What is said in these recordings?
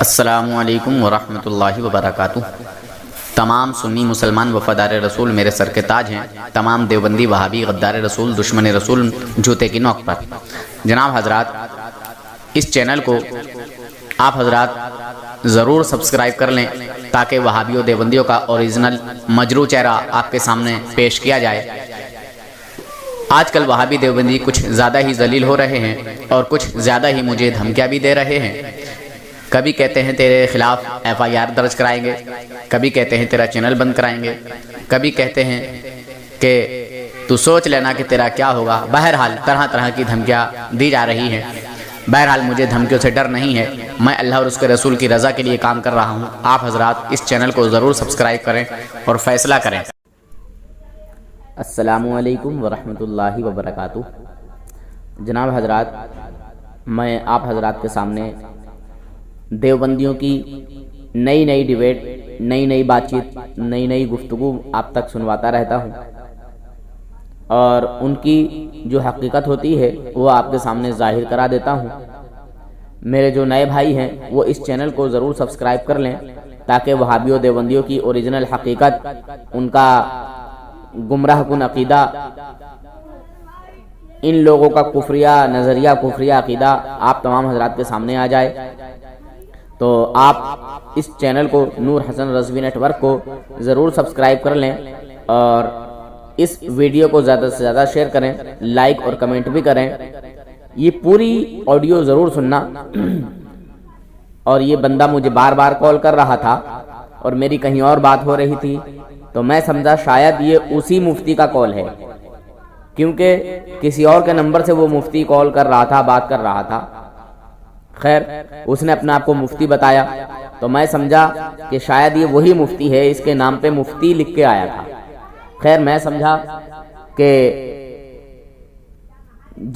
السلام علیکم ورحمۃ اللہ وبرکاتہ۔ تمام سنی مسلمان وفادار رسول میرے سر کے تاج ہیں، تمام دیوبندی وہابی غدار رسول دشمن رسول جوتے کی نوک پر۔ جناب حضرات، اس چینل کو آپ حضرات ضرور سبسکرائب کر لیں تاکہ وہابیوں دیوبندیوں کا اوریجنل مجروح چہرہ آپ کے سامنے پیش کیا جائے۔ آج کل وہابی دیوبندی کچھ زیادہ ہی ذلیل ہو رہے ہیں اور کچھ زیادہ ہی مجھے دھمکیاں بھی دے رہے ہیں۔ کبھی کہتے ہیں تیرے خلاف FIR درج کرائیں گے، کبھی کہتے ہیں تیرا چینل بند کرائیں گے، کبھی کہتے ہیں کہ تو سوچ لینا کہ تیرا کیا ہوگا۔ بہرحال طرح طرح کی دھمکیاں دی جا رہی ہیں۔ بہرحال مجھے دھمکیوں سے ڈر نہیں ہے، میں اللہ اور اس کے رسول کی رضا کے لیے کام کر رہا ہوں۔ آپ حضرات اس چینل کو ضرور سبسکرائب کریں اور فیصلہ کریں۔ السلام علیکم ورحمۃ اللہ وبرکاتہ۔ جناب حضرات، میں آپ حضرات کے سامنے دیوبندیوں کی نئی ڈیبیٹ، نئی بات چیت، نئی گفتگو آپ تک سنواتا رہتا ہوں، اور ان کی جو حقیقت ہوتی ہے وہ آپ کے سامنے ظاہر کرا دیتا ہوں۔ میرے جو نئے بھائی ہیں وہ اس چینل کو ضرور سبسکرائب کر لیں تاکہ وہابیوں دیوبندیوں کی اوریجنل حقیقت، ان کا گمراہ کن عقیدہ، ان لوگوں کا کفریہ نظریہ، کفریہ عقیدہ آپ تمام حضرات کے سامنے آ جائے۔ تو آپ اس چینل کو، نور حسن رضوی نیٹ ورک کو ضرور سبسکرائب کر لیں اور اس ویڈیو کو زیادہ سے زیادہ شیئر کریں، لائک اور کمنٹ بھی کریں۔ یہ پوری آڈیو ضرور سننا۔ اور یہ بندہ مجھے بار بار کال کر رہا تھا اور میری کہیں اور بات ہو رہی تھی، تو میں سمجھا شاید یہ اسی مفتی کا کال ہے، کیونکہ کسی اور کے نمبر سے وہ مفتی کال کر رہا تھا، بات کر رہا تھا۔ خیر، اس نے اپنے آپ کو مفتی بتایا تو میں سمجھا کہ شاید یہ وہی مفتی ہے، اس کے نام پہ مفتی لکھ کے آیا تھا۔ خیر، میں سمجھا کہ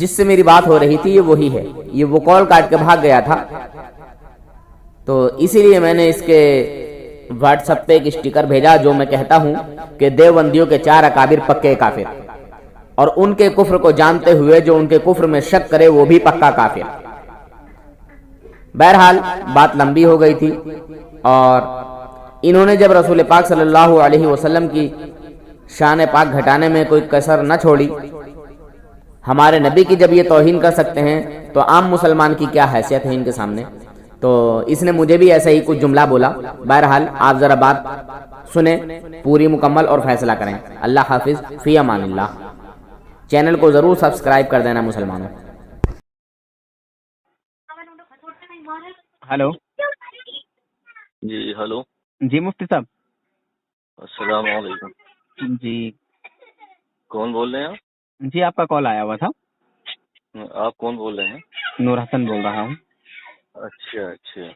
جس سے میری بات ہو رہی تھی یہ وہی ہے، یہ وہ کال کاٹ کے بھاگ گیا تھا۔ تو اسی لیے میں نے اس کے واٹس ایپ پہ ایک اسٹیکر بھیجا جو میں کہتا ہوں کہ دیوبندیوں کے 4 اکابر پکے کافر، اور ان کے کفر کو جانتے ہوئے جو ان کے کفر میں شک کرے وہ بھی پکا کافر۔ بہرحال بات لمبی ہو گئی تھی، اور انہوں نے جب رسول پاک صلی اللہ علیہ وسلم کی شان پاک گھٹانے میں کوئی کسر نہ چھوڑی، ہمارے نبی کی جب یہ توہین کر سکتے ہیں تو عام مسلمان کی کیا حیثیت ہے ان کے سامنے۔ تو اس نے مجھے بھی ایسا ہی کچھ جملہ بولا۔ بہرحال آپ ذرا بات سنیں پوری مکمل اور فیصلہ کریں۔ اللہ حافظ، فی امان اللہ۔ چینل کو ضرور سبسکرائب کر دینا مسلمانوں۔ ہلو جی ہلو، جی مفتی صاحب۔ السلام علیکم۔ جی کون بول رہے ہیں جی، آپ کا کال آیا ہوا تھا۔ آپ کون بول رہے ہیں؟ نور حسن بول رہا ہوں۔ اچھا اچھا،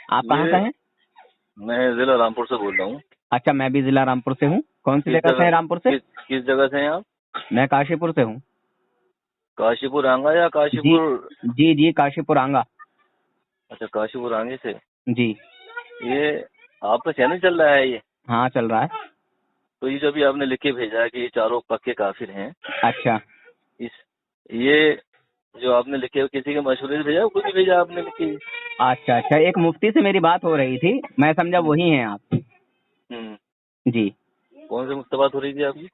آپ کہاں سے ہیں؟ میں ضلع رامپور سے بول رہا ہوں۔ اچھا، میں بھی ضلع رامپور سے ہوں۔ کون سی جگہ سے ہیں رامپور سے؟ کس جگہ سے ہیں آپ؟ میں کاشی پور سے ہوں۔ کاشی پور آنگا یا کاشی پور؟ جی کاشی پور آنگا۔ اچھا، کاشی پور آنگے سے۔ جی، یہ آپ کا چینل چل رہا ہے یہ؟ ہاں چل رہا ہے۔ تو یہ جو بھی آپ نے لکھ کے بھیجا ہے کہ یہ 4 پکے کافر ہیں، اچھا یہ جو آپ نے لکھے کسی کے مشورے سے بھیجا، خود ہی بھیجا آپ نے لکھ کے؟ اچھا، ایک مفتی سے میری بات ہو رہی تھی، میں سمجھا وہی ہیں آپ۔ جی، کون سے مفتی بات ہو رہی تھی آپ کی؟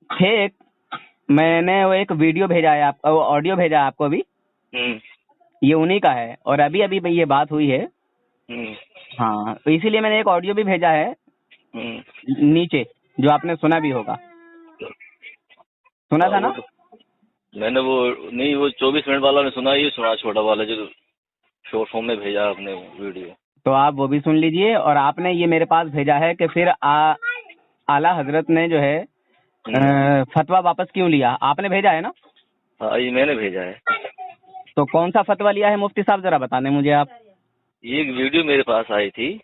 ایک میں نے وہ ایک ویڈیو بھیجا ہے آپ کو، آڈیو بھیجا ہے آپ کو ابھی، یہ انہی کا ہے، اور ابھی یہ بات ہوئی ہے۔ ہاں، تو اسی لیے میں نے ایک آڈیو بھی بھیجا ہے نیچے، جو آپ نے سنا بھی ہوگا۔ سنا تھا نا؟ میں نے وہ نہیں، وہ 24 منٹ والا نے سنا، یہ سنا چھوٹا والا جو شارٹ فارم میں بھیجا آپ نے ویڈیو۔ تو آپ وہ بھی سن لیجئے، اور آپ نے یہ میرے پاس بھیجا ہے کہ پھر اعلیٰ حضرت نے جو ہے فتویٰ واپس کیوں لیا، آپ نے بھیجا ہے نا؟ ہاں، یہ میں نے بھیجا ہے۔ تو کون سا فتویٰ لیا ہے مفتی صاحب، ذرا بتا دیں مجھے آپ۔ یہ ایک ویڈیو میرے پاس آئی تھی۔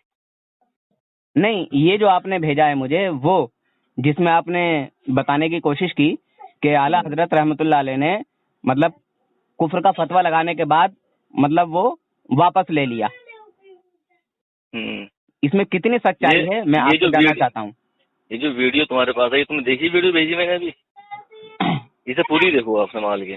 نہیں، یہ جو آپ نے بھیجا ہے مجھے، وہ جس میں آپ نے بتانے کی کوشش کی کہ اعلیٰ حضرت رحمۃ اللہ علیہ نے مطلب کفر کا فتویٰ لگانے کے بعد مطلب وہ واپس لے لیا، اس میں کتنی سچائی ہے میں آپ کو جاننا چاہتا ہوں۔ یہ جو ویڈیو تمہارے پاس ہے، تم نے دیکھی ویڈیو بھیجی میں نے ابھی؟ اسے پوری دیکھو آپ سنبھال کے۔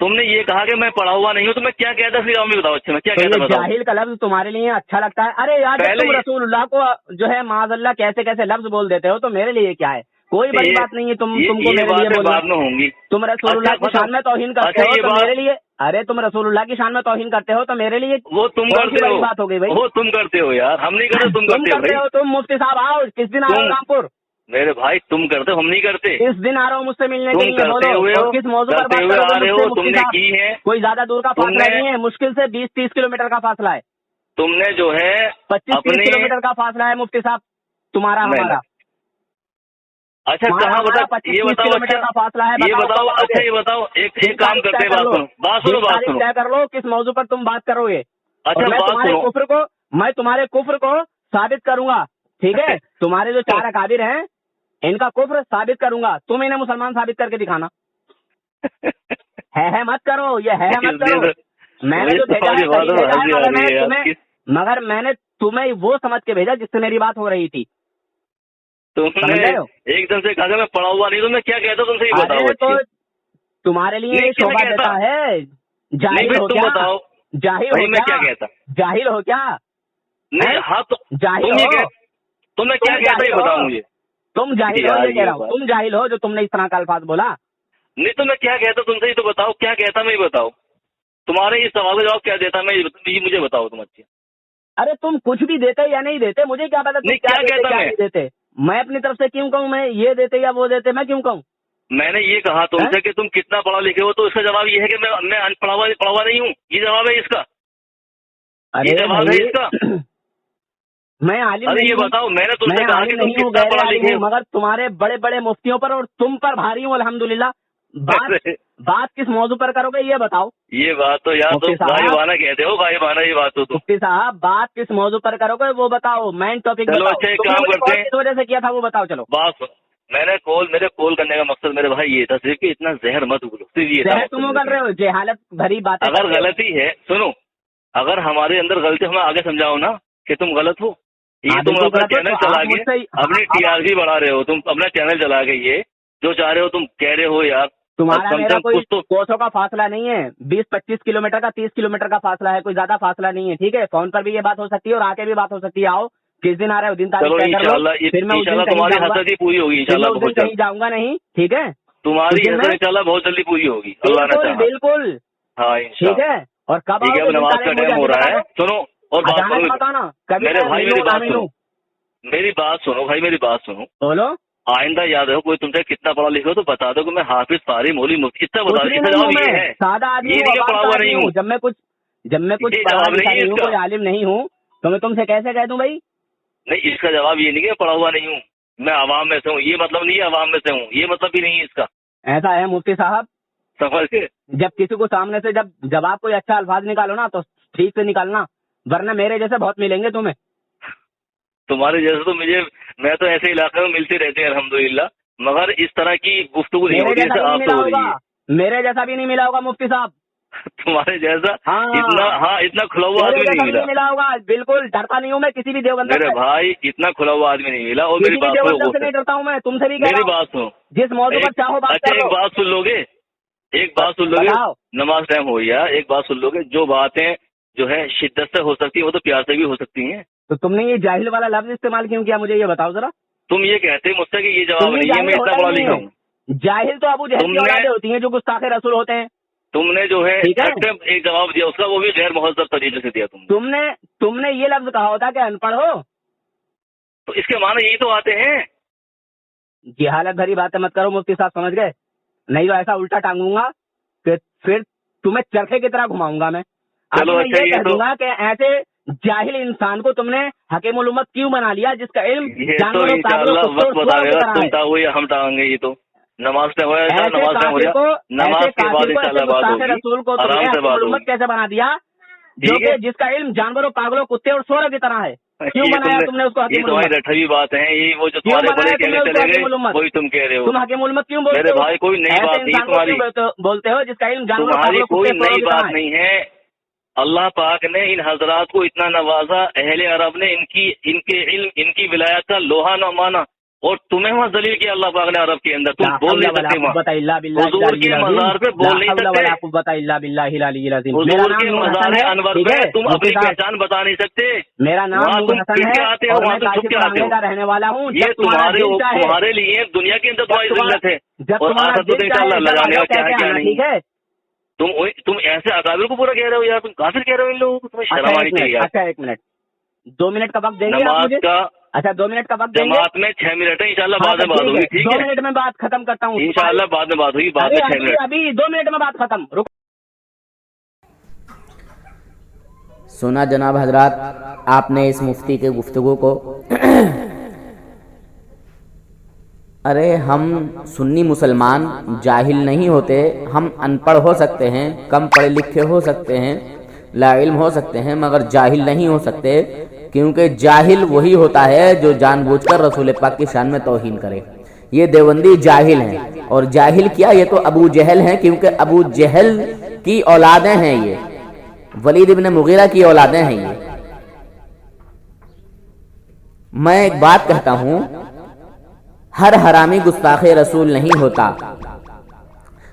تم نے یہ کہا کہ میں پڑھا ہوا نہیں ہوں، تو میں کیا کہتا پھر آپ بتاؤ. اچھا میں کیا کہتا بتاؤ. جاہل کا لفظ تمہارے لیے اچھا لگتا ہے؟ ارے یار جب تم رسول اللہ کو جو ہے معاذ اللہ کیسے کیسے لفظ بول دیتے ہو تو میرے لیے کیا ہے؟ کوئی بڑی بات نہیں ہے تم کو میرے لیے بولنا. بعد میں ہوں گی. تم رسول اللہ کی شان میں توہین کرتے ہو تو میرے لیے، ارے تم رسول اللہ کی شان میں توہین کرتے ہو تو میرے لیے وہ تم کرتے ہو. بات ہو گئی بھائی، وہ تم کرتے ہو یار، ہم نہیں کرتے، تم کرتے ہو. تم مفتی صاحب آؤ کس دن آ رہے ہو رامپور؟ میرے بھائی تم کرتے ہو، ہم نہیں کرتے. اس دن آ رہا ہوں مجھ سے ملنے کے تم لیے، کرتے ہوئے بولو ہو، کس موضوع پر کرتے بات ہوئے آ رہے ہو، کرو تم نے کی ہے. کوئی زیادہ دور کا فاصلہ نہیں ہے، مشکل سے 20-30 کلومیٹر کا فاصلہ ہے. تم نے جو ہے 25-30 کلومیٹر کا فاصلہ ہے مفتی صاحب تمہارا ہمارا. اچھا کہاں بتا، یہ بتاؤ. کلومیٹر کا فاصلہ ہے، یہ بتاؤ. اچھا یہ بتاؤ، ایک کام کرتے ہیں، بات سنو. طے کر لو کس موضوع پر تم بات کرو گے. اچھا میں تمہارے کفر کو ثابت کروں گا، ٹھیک ہے؟ تمہارے جو 4 اکابر ہیں ان کا کفر ثابت کروں گا، تم انہیں مسلمان ثابت کر کے دکھانا. ہے مت کرو، یہ ہے مت کرو. میں نے جو بھیجا مگر میں نے تمہیں وہ سمجھ کے بھیجا جس سے میری بات ہو رہی تھی. تم نے ایک دم سے کہا کہ میں پڑھا ہوا نہیں، تو میں کیا کہتا تم سے یہ بتاؤ. تو تمہارے لیے شوبہ دیتا ہے. جاہل ہو کیا؟ جاہل ہو میں کیا کہتا؟ جاہل ہو کیا؟ نہیں ہاں تو جاہل ہو تو میں کیا کہتا یہ بتاؤ مجھے. تم جاہل ہو، یہ کہہ رہا ہوں، تم جاہل ہو جو تم نے اس طرح کا الفاظ بولا. نہیں تو میں کیا کہتا تم سے، یہ تو بتاؤ کیا کہتا میں یہ بتاؤ. تمہارے اس سوال کا جواب کیا دیتا میں یہ مجھے بتاؤ تم. اچھا ارے تم کچھ بھی دیتے یا نہیں دیتے مجھے کیا پتا تم کیا کہتا میں دیتے. میں اپنی طرف سے کیوں کہوں میں یہ دیتے یا وہ دیتے، میں کیوں کہوں؟ میں نے یہ کہا تم سے کہ تم کتنا پڑھا لکھے ہو، تو اس کا جواب یہ ہے کہ میں پڑھا ہوا نہیں ہوں. یہ جواب ہے اس کا. ارے جواب ہے اس کا. میں عالم ارے یہ بتاؤ، میں نے تم سے کہا کہ تم کتنا پڑھا لکھے ہو، مگر تمہارے بڑے بڑے مفتیوں پر اور تم پر بھاری ہوں الحمدللہ. بات کس موضوع پر کرو گے یہ بتاؤ. یہ بات تو یار تم غائبانہ کہتے ہو، غائبانہ یہ بات تو مفتی صاحب بات کس موضوع پر کرو گے وہ بتاؤ. مین ٹاپک چلو. اچھا ایک کام کرتے ہیں، کس وجہ سے کیا تھا وہ بتاؤ. چلو بات میرے کال کرنے کا مقصد میرے بھائی یہ تھا صرف کہ اتنا زہر مت اگلو. زہر تم کر رہے ہو، جہالت بھری بات. اگر غلطی ہے سنو، اگر ہمارے اندر غلطی ہمیں آگے سمجھاؤ نا کہ تم غلط ہو. یہ تم اپنا چینل چلا کے اپنی TRP بڑھا رہے ہو، تم اپنا چینل چلا کے یہ جو چاہ رہے ہو تم کہہ رہے ہو یار. تمہارا میرا کوئی کوسوں کا فاصلہ نہیں ہے، 20-25 کلومیٹر کا 30 کلومیٹر کا فاصلہ ہے، کوئی زیادہ فاصلہ نہیں ہے. ٹھیک ہے، فون پر بھی یہ بات ہو سکتی ہے اور آ کے بھی بات ہو سکتی ہے. آؤ کس دن آ رہے ہو، دن تاریخ پھر میں تمہاری حسرت ہی پوری ہوگی انشاءاللہ. کہیں جاؤں گا نہیں، ٹھیک ہے؟ تمہاری حسرت انشاءاللہ بہت جلدی پوری ہوگی اللہ نے چاہا. بالکل ہاں ٹھیک ہے. اور کب ٹھیک ہے، نماز کا ٹائم ہو رہا ہے. سنو اور بتانا میرے بھائی میری بات سنو بھائی، میری بات سنو. بولو. آئندہ یاد رہو کوئی تم سے کتنا پڑھا لکھا ہو تو بتا دو کہ میں حافظ قاری مولوی مفتی اتنا بتا دو. جواب یہ ہے سادہ آدمی پڑھا ہوا نہیں ہوں. جب میں کچھ پڑھا لکھا نہیں ہوں، کوئی عالم نہیں ہوں تو میں تم سے کیسے کہہ دوں بھائی؟ نہیں اس کا جواب یہ نہیں کہ پڑھا ہوا نہیں ہوں، میں عوام میں سے ہوں. یہ مطلب نہیں ہے عوام میں سے ہوں، یہ مطلب بھی نہیں ہے اس کا. ایسا ہے مفتی صاحب، سمجھ کے جب کسی کو سامنے سے جب آپ کوئی اچھا الفاظ نکالو نا تو ٹھیک سے نکالنا، ورنہ میرے جیسے بہت ملیں گے تمہیں. تمہارے جیسے تو میں تو ایسے علاقے میں ملتے رہتے ہیں الحمدللہ، مگر اس طرح کی گفتگو نہیں ہوتی جیسے آپ تو ہو رہی ہے. میرے جیسا بھی نہیں ملا ہوگا مفتی صاحب. تمہارے جیسا اتنا کھلا ہوا آدمی نہیں ملا ہوگا. بالکل ڈرتا نہیں ہوں میں کسی بھی دیوبند سے. میرے بھائی اتنا کھلا ہوا آدمی نہیں ملا. اور میری بات سے نہیں ڈرتا ہوں میں، تم سے بھی. میری بات سنو، جس موضوع پر چاہو بات کرو. ایک بات سن لو گے، ایک بات سن لو گے. نماز ٹائم ہو گیا، ایک بات سن لو گے. جو باتیں جو ہے شدت سے ہو سکتی ہیں وہ تو پیار سے بھی ہو سکتی ہیں. تو تم نے یہ جاہل والا لفظ استعمال کیوں کیا مجھے یہ بتاؤ ذرا. تم یہ کہتے مجھ سے کہ یہ جواب نہیں ہے، میں اتنا پڑھا لکھا ہوں. جاہل تو ابو جہل کی اولادیں ہوتی ہیں جو گستاخ رسول ہوتے ہیں. تم نے جو ہے ایک جواب دیا اس کا، وہ بھی غیر مہذب طریقے سے دیا. تم نے یہ لفظ کہا ہوتا کہ ان پڑھ ہو، تو اس کے معنی یہی تو آتے ہیں. جہالت بھری باتیں مت کرو مفتی صاحب، سمجھ گئے؟ نہیں تو ایسا الٹا ٹانگوں گا کہ پھر تمہیں چرخے کی طرح گھماؤں گا میں. چلو یہ کہہ دوں گا کہ ایسے جاہل انسان کو تم نے حکیم الامت کیوں بنا لیا جس کا علم ہم ٹانگیں گے. یہ تو نماز سے ہوا نماز کے بعد رسول کو کیسے بنا دیا جس کا علم جانوروں، پاگلوں، کتے اور سوروں کی طرح ہے؟ کیوں بنایا تم نے اس کو حکیم الامت؟ رٹھوی بات ہے یہ، وہ جو تمہارے بڑے کہنے چلے گئے وہی تم کہہ رہے ہو. تم حکیم الامت کیوں بولتے ہو؟ بھائی کوئی نئی بات نہیں تمہاری بولتے ہو جس کا علم جانوروں، تمہاری کوئی نئی بات نہیں ہے. اللہ پاک نے ان حضرات کو اتنا نوازا، اہل عرب نے ان کے علم، ان کی ولایت کا لوہا نہ مانا. اور تمہیں وہاں ذلیل کیا اللہ پاک نے عرب کے اندر، تم بول نہیں سکتے وہاں، حضور کے مزار پہ بول نہیں سکتے، حضور کے مزار انور پہ تم اپنی پہچان بتا نہیں سکتے، میرا نام تم کس کے آتے ہو، وہاں تم چھپ کے آتے ہو، رہنے والا ہوں، یہ تمہارے لیے دنیا کے اندر تمہاری ذلت ہے، اور آخرت تو انشاءاللہ اللہ جانے گا کیا ہے کیا نہیں۔ تم ایسے اکابر کو پورا کہہ رہے ہو یار، تم کافر کہہ رہے ہو ان لوگوں کو، تمہیں شرم آنی چاہیے۔ اچھا 1 منٹ، 2 منٹ کا وقت دیں گے نماز کا؟ اچھا 2 منٹ کا وقت دیں گے، جماعت میں 6 منٹ ہے، انشاءاللہ بعد میں بات ہوگی، ٹھیک ہے؟ 2 منٹ میں بات ختم کرتا ہوں، انشاءاللہ بعد میں بات ہوگی، بعد میں 6 منٹ، ابھی 2 منٹ میں بات ختم۔ سنا جناب حضرات آپ نے اس مفتی کے گفتگو کو۔ ارے ہم سنی مسلمان جاہل نہیں ہوتے، ہم ان پڑھ ہو سکتے ہیں، کم پڑھے لکھے ہو سکتے ہیں، لا علم ہو سکتے ہیں، مگر جاہل نہیں ہو سکتے، کیونکہ جاہل وہی ہوتا ہے جو جان بوجھ کر رسول پاک کی شان میں توہین کرے۔ یہ دیوبندی جاہل ہیں، اور جاہل کیا، یہ تو ابو جہل ہیں، کیونکہ ابو جہل کی اولادیں ہیں، یہ ولید ابن مغیرہ کی اولادیں ہیں۔ یہ میں ایک بات کہتا ہوں، ہر حرامی گستاخ رسول نہیں ہوتا،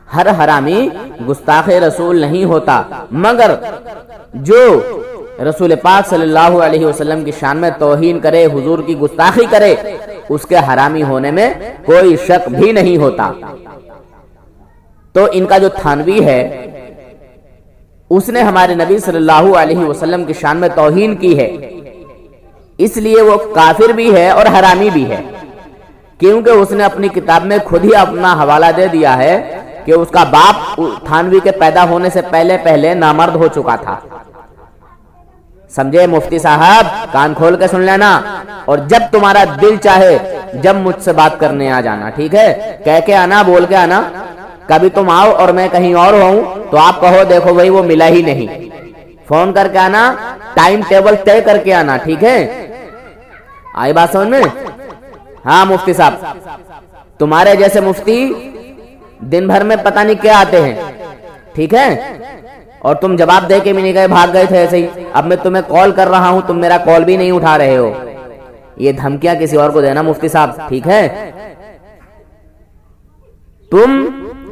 ہر حرامی گستاخ رسول نہیں ہوتا، مگر جو رسول پاک صلی اللہ علیہ وسلم کی شان میں توہین کرے، حضور کی گستاخی کرے، اس کے حرامی ہونے میں کوئی شک بھی نہیں ہوتا۔ تو ان کا جو تھانوی ہے، اس نے ہمارے نبی صلی اللہ علیہ وسلم کی شان میں توہین کی ہے، اس لیے وہ کافر بھی ہے اور حرامی بھی ہے، کیونکہ اس نے اپنی کتاب میں خود ہی اپنا حوالہ دے دیا ہے کہ اس کا باپ تھانوی کے پیدا ہونے سے پہلے نامرد ہو چکا تھا۔ سمجھے مفتی صاحب؟ کان کھول کے سن لینا، اور جب تمہارا دل چاہے جب مجھ سے بات کرنے آ جانا، ٹھیک ہے؟ کہہ کے آنا، بول کے آنا۔ کبھی تم آؤ اور میں کہیں اور ہوں تو آپ کہو دیکھو بھائی وہ ملا ہی نہیں، فون کر کے آنا، ٹائم ٹیبل طے کر کے آنا، ٹھیک ہے؟ آئی بات سمجھ میں؟ ہاں مفتی صاحب، تمہارے جیسے مفتی دن بھر میں پتہ نہیں کیا آتے ہیں، ٹھیک ہے؟ اور تم جواب دے کے بھی نہیں گئے، بھاگ گئے تھے ایسے ہی۔ اب میں تمہیں کال کر رہا ہوں، تم میرا کال بھی نہیں اٹھا رہے ہو، یہ دھمکیاں کسی اور کو دینا مفتی صاحب، ٹھیک ہے؟ تم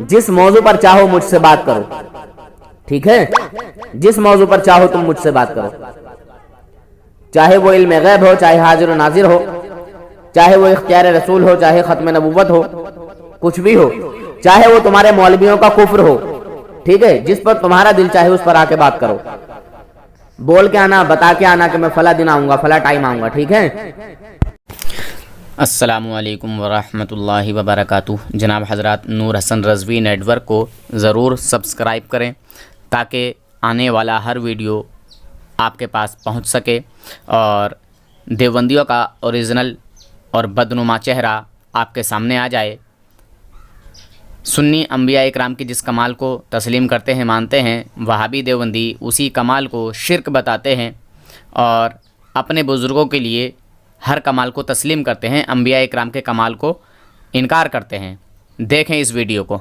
جس موضوع پر چاہو مجھ سے بات کرو، ٹھیک ہے؟ جس موضوع پر چاہو تم مجھ سے بات کرو، چاہے وہ علم غیب ہو، چاہے حاضر و ناظر ہو، چاہے وہ اختیار رسول ہو، چاہے ختم نبوت ہو، کچھ بھی ہو، چاہے وہ تمہارے مولویوں کا کفر ہو، ٹھیک ہے؟ جس پر تمہارا دل چاہے اس پر آ کے بات کرو، بول کے آنا، بتا کے آنا کہ میں فلاں دن آؤں گا، فلاں ٹائم آؤں گا، ٹھیک ہے؟ السلام علیکم ورحمۃ اللہ وبرکاتہ۔ جناب حضرات، نور حسن رضوی نیٹ ورک کو ضرور سبسکرائب کریں تاکہ آنے والا ہر ویڈیو آپ کے پاس پہنچ سکے، اور دیوبندیوں کا اوریجنل اور بدنما چہرہ آپ کے سامنے آ جائے۔ سنی انبیاء اکرام کی جس کمال کو تسلیم کرتے ہیں، مانتے ہیں، وہابی دیوبندی اسی کمال کو شرک بتاتے ہیں، اور اپنے بزرگوں کے لیے ہر کمال کو تسلیم کرتے ہیں، انبیاء اکرام کے کمال کو انکار کرتے ہیں۔ دیکھیں اس ویڈیو کو۔